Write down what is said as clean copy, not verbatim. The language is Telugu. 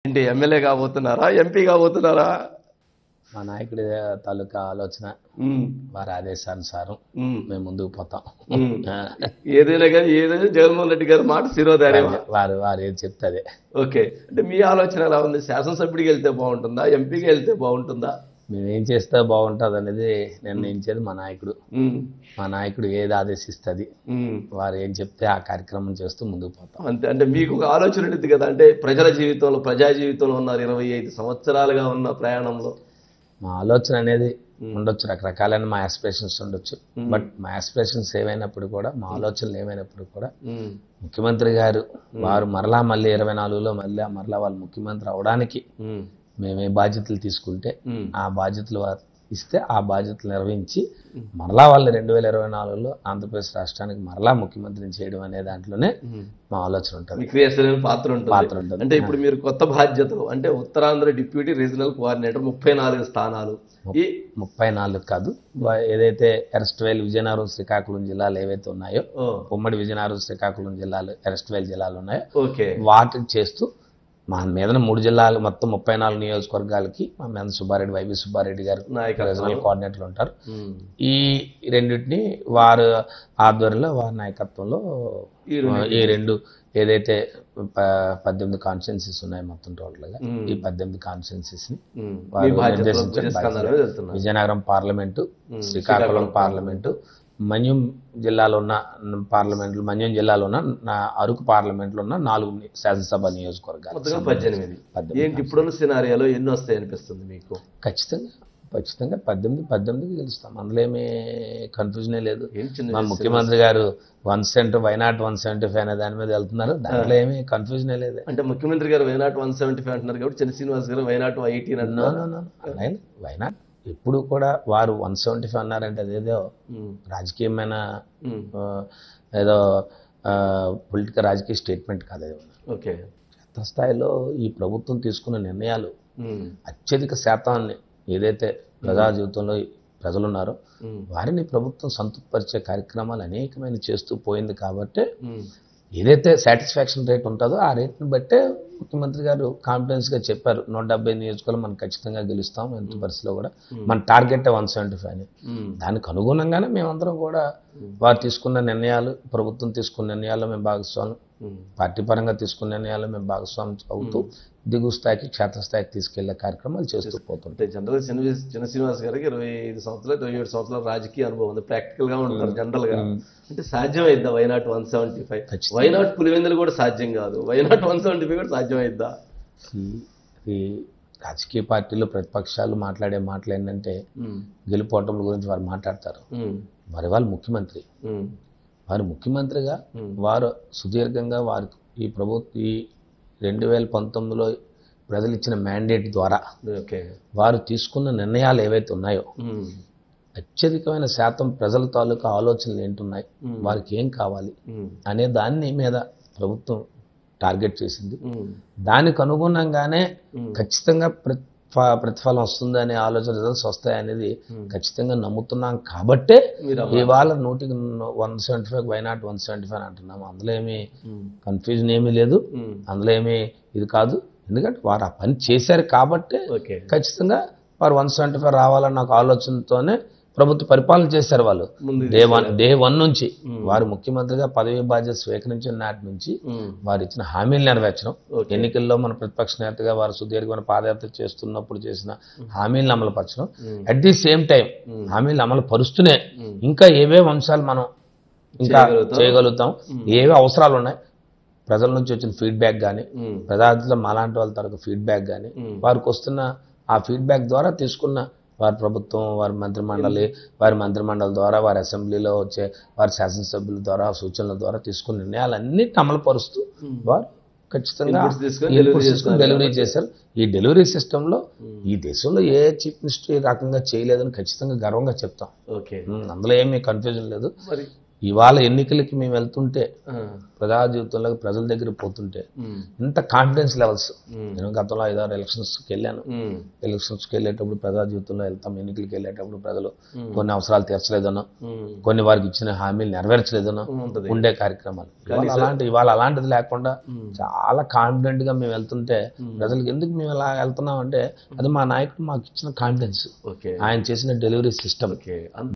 ఏంటి ఎమ్మెల్యే కాబోతున్నారా? ఎంపీ కాబోతున్నారా? మా నాయకుడి తాలూకా ఆలోచన ఉమ్, వారి ఆదేశానుసారం ఉమ్, మేము ముందుకు పోతాం. ఉమ్. ఏదైనా కానీ ఏదైనా జగన్మోహన్ రెడ్డి గారి మాట శిరోధార్యమా? వారు వారు ఏం చెప్తే అదే. ఓకే, అంటే మీ ఆలోచన ఎలా ఉంది? శాసనసభ్యుడికి వెళ్తే బాగుంటుందా, ఎంపీకి వెళ్తే బాగుంటుందా? మేము ఏం చేస్తే బాగుంటుంది అనేది నిర్ణయించేది మా నాయకుడు. ఉమ్, మా నాయకుడు ఏది ఆదేశిస్తుంది ఉమ్. వారు ఏం చెప్తే ఆ కార్యక్రమం చేస్తూ ముందుకు పోతాం. అంతే, అంటే మీకు ఒక ఆలోచన ఉంటుంది కదా, అంటే ప్రజల జీవితంలో ప్రజా జీవితంలో ఉన్నారు 25 సంవత్సరాలుగా ఉన్న ప్రయాణంలో. మా ఆలోచన అనేది ఉండొచ్చు, రకరకాలైన మా ఆస్పిరేషన్స్ ఉండొచ్చు. బట్ మా ఆస్పిరేషన్స్ ఏమైనప్పుడు కూడా, మా ఆలోచనలు ఏమైనప్పుడు కూడా ఉమ్, ముఖ్యమంత్రి గారు వారు మళ్ళీ 24లో మరలా వాళ్ళు ముఖ్యమంత్రి అవడానికి ఉమ్, మేము ఏ బాధ్యతలు తీసుకుంటే ఉమ్. ఆ బాధ్యతలు వారు ఇస్తే ఆ బాధ్యతలు నిర్వహించి మరలా వాళ్ళు 2024లో ఆంధ్రప్రదేశ్ రాష్ట్రానికి మరలా ముఖ్యమంత్రిని చేయడం అనే దాంట్లోనే మా ఆలోచన ఉంటుంది. మీ క్రియాశీలమైన పాత్ర పాత్ర ఉంటుంది. ఉంటుంది. అంటే ఇప్పుడు మీరు కొత్త బాధ్యతలు, అంటే ఉత్తరాంధ్ర డిప్యూటీ రీజనల్ కోఆర్డినేటర్ 34 స్థానాలు. ఈ 34 కాదు, ఏదైతే ఎరస్ట్వేల్ విజయనగరం శ్రీకాకుళం జిల్లాలు ఏవైతే ఉన్నాయో, ఉమ్మడి విజయనగరం శ్రీకాకుళం జిల్లాలు ఎరస్ట్వేల్ జిల్లాలు ఉన్నాయో ఓకే, వాటిని చేస్తూ మా మీద 3 జిల్లాలు మొత్తం 34 నియోజకవర్గాలకి మా మీద సుబ్బారెడ్డి, వైవి సుబ్బారెడ్డి గారు రీజనల్ కోఆర్డినేటర్లు ఉంటారు. ఈ రెండింటిని వారు ఆధ్వర్యంలో వారి నాయకత్వంలో ఈ రెండు ఏదైతే 18 కాన్స్టిట్యున్సీస్ ఉన్నాయి మొత్తం టోటల్గా, ఈ 18 కాన్స్టిట్యున్సీస్ ని విజయనగరం పార్లమెంటు, శ్రీకాకుళం పార్లమెంటు, మన్యం జిల్లాలో ఉన్న పార్లమెంట్లు, మన్యం జిల్లాలో ఉన్న అరకు పార్లమెంట్లో ఉన్న 4 శాసనసభ నియోజకవర్గాలు, 18. ఏంటి ఇప్పుడున్న సినారియాలో ఎన్ని వస్తాయి అనిపిస్తుంది మీకు? ఖచ్చితంగా 18కి గెలుస్తాం. అందులో ఏమీ కన్ఫ్యూజనే లేదు. మా ముఖ్యమంత్రి గారు 170 వైనాట్ 175 అనే దాని మీద వెళ్తున్నారు. దాంట్లో ఏమీ కన్ఫ్యూజనే లేదు. అంటే ముఖ్యమంత్రి గారు వైనాట్ 175 అంటున్నారు కాబట్టి చిన్న శ్రీనివాస్ గారు వైనాట్ 180 అంటున్నారు. వైనాట్ ఎప్పుడు కూడా వారు 175 అన్నారంటే అదేదో రాజకీయమైన ఏదో పొలిటికల్ రాజకీయ స్టేట్మెంట్ కాదు. ఓకే, క్షేత్రస్థాయిలో ఈ ప్రభుత్వం తీసుకున్న నిర్ణయాలు అత్యధిక శాతాన్ని ఏదైతే ప్రజా జీవితంలో ప్రజలున్నారో వారిని ప్రభుత్వం సంతృప్తిపరిచే కార్యక్రమాలు అనేకమైన చేస్తూ పోయింది. కాబట్టి ఏదైతే సాటిస్ఫాక్షన్ రేట్ ఉంటుందో ఆ రేట్ని బట్టే ముఖ్యమంత్రి గారు కాన్ఫిడెన్స్గా చెప్పారు 170 నియోజకవర్గాలు మనం ఖచ్చితంగా గెలుస్తాం, ఎంత పరిస్థితిలో కూడా మన టార్గెట్ 175. దానికి అనుగుణంగానే మేమందరం కూడా వారు తీసుకున్న నిర్ణయాలు, ప్రభుత్వం తీసుకున్న నిర్ణయాల్లో మేము భాగస్వామ్యం, పార్టీ పరంగా తీసుకున్న నిర్ణయాల్లో మేము భాగస్వామ్యం అవుతూ దిగువ స్థాయికి, క్షేత్రస్థాయికి తీసుకెళ్లే కార్యక్రమాలు చేస్తూ పోతుంటాయి. జనరల్గా చిన్న శ్రీనివాస్ గారికి 25 సంవత్సరాలు 27 సంవత్సరాల రాజకీయ అనుభవం ఉంది, ప్రాక్టికల్ గా ఉంటారు జనరల్ గా. అంటే సాధ్యమైద్దా వైనాట్ 175? వైనాట్ పులివెందులు కూడా సాధ్యం కాదు, వైనాట్ 175 కూడా సాధ్యమైద్దా? ఈ రాజకీయ పార్టీలో ప్రతిపక్షాలు మాట్లాడే మాటలు ఏంటంటే గెలుపోవటం గురించి వారు మాట్లాడతారు. మరి వాళ్ళు ముఖ్యమంత్రి, వారు ముఖ్యమంత్రిగా వారు సుదీర్ఘంగా వారు ఈ ప్రభుత్వం ఈ 2019లో ప్రజలు ఇచ్చిన మ్యాండేట్ ద్వారా వారు తీసుకున్న నిర్ణయాలు ఏవైతే ఉన్నాయో అత్యధికమైన శాతం ప్రజల తాలూకా ఆలోచనలు ఏంటున్నాయి, వారికి ఏం కావాలి అనే దాన్ని మీద ప్రభుత్వం టార్గెట్ చేసింది. దానికి అనుగుణంగానే ఖచ్చితంగా ప్రతిఫలం వస్తుంది అనే ఆలోచన, రిజల్ట్స్ వస్తాయనేది ఖచ్చితంగా నమ్ముతున్నాం. కాబట్టే ఇవాళ 100కి 175 వైనాట్ 175 అంటున్నాము. అందులో ఏమీ కన్ఫ్యూజన్ ఏమీ లేదు, అందులో ఏమీ ఇది కాదు. ఎందుకంటే వారు ఆ పని చేశారు కాబట్టి ఖచ్చితంగా వారు 175 రావాలన్న ఒక ఆలోచనతోనే ప్రభుత్వ పరిపాలన చేశారు. వాళ్ళు డే వన్ నుంచి వారు ముఖ్యమంత్రిగా పదవి బాధ్యత స్వీకరించిన నాటి నుంచి వారు ఇచ్చిన హామీలు నెరవేర్చడం, ఎన్నికల్లో మన ప్రతిపక్ష నేతగా వారు సుదీర్ఘమైన పాదయాత్ర చేస్తున్నప్పుడు చేసిన హామీలను అమలుపరచడం, అట్ ది సేమ్ టైం హామీలు అమలు పరుస్తూనే ఇంకా ఏవేవి అంశాలు మనం ఇంకా చేయగలుగుతాం, ఏవే అవసరాలు ఉన్నాయి, ప్రజల నుంచి వచ్చిన ఫీడ్బ్యాక్ కానీ, ప్రజాధిలో మాలాంటి వాళ్ళ తరగతి ఫీడ్బ్యాక్ కానీ, వారికి వస్తున్న ఆ ఫీడ్బ్యాక్ ద్వారా తీసుకున్న వారి ప్రభుత్వం, వారి మంత్రిమండలి ద్వారా, వారి అసెంబ్లీలో వచ్చే వారి శాసనసభ్యుల ద్వారా, సూచనల ద్వారా తీసుకున్న నిర్ణయాలన్నిటిని అమలుపరుస్తూ వారు ఖచ్చితంగా డెలివరీ చేశారు. ఈ డెలివరీ సిస్టంలో ఈ దేశంలో ఏ చీఫ్ మినిస్టర్ ఈ రకంగా చేయలేదని ఖచ్చితంగా గర్వంగా చెప్తాం. అందులో ఏమీ కన్ఫ్యూజన్ లేదు. ఇవాళ ఎన్నికలకి మేము వెళ్తుంటే ప్రజా జీవితంలో ప్రజల దగ్గర పోతుంటే ఇంత కాన్ఫిడెన్స్ లెవెల్స్. నేను గతంలో 5-6 ఎలక్షన్స్కి వెళ్ళాను. ఎలక్షన్స్కి వెళ్ళేటప్పుడు ప్రజా జీవితంలో వెళ్తాం, ఎన్నికలకి వెళ్ళేటప్పుడు ప్రజలు కొన్ని అవసరాలు తీర్చలేదనో, కొన్ని వారికి ఇచ్చిన హామీలు నెరవేర్చలేదనో ఉండే కార్యక్రమాలు. ఇవాళ అలాంటిది లేకుండా చాలా కాన్ఫిడెంట్ గా మేము వెళ్తుంటే ప్రజలకు ఎందుకు మేము ఇలా వెళ్తున్నాం అంటే అది మా నాయకుడు మాకు ఇచ్చిన కాన్ఫిడెన్స్, ఆయన చేసిన డెలివరీ సిస్టమ్.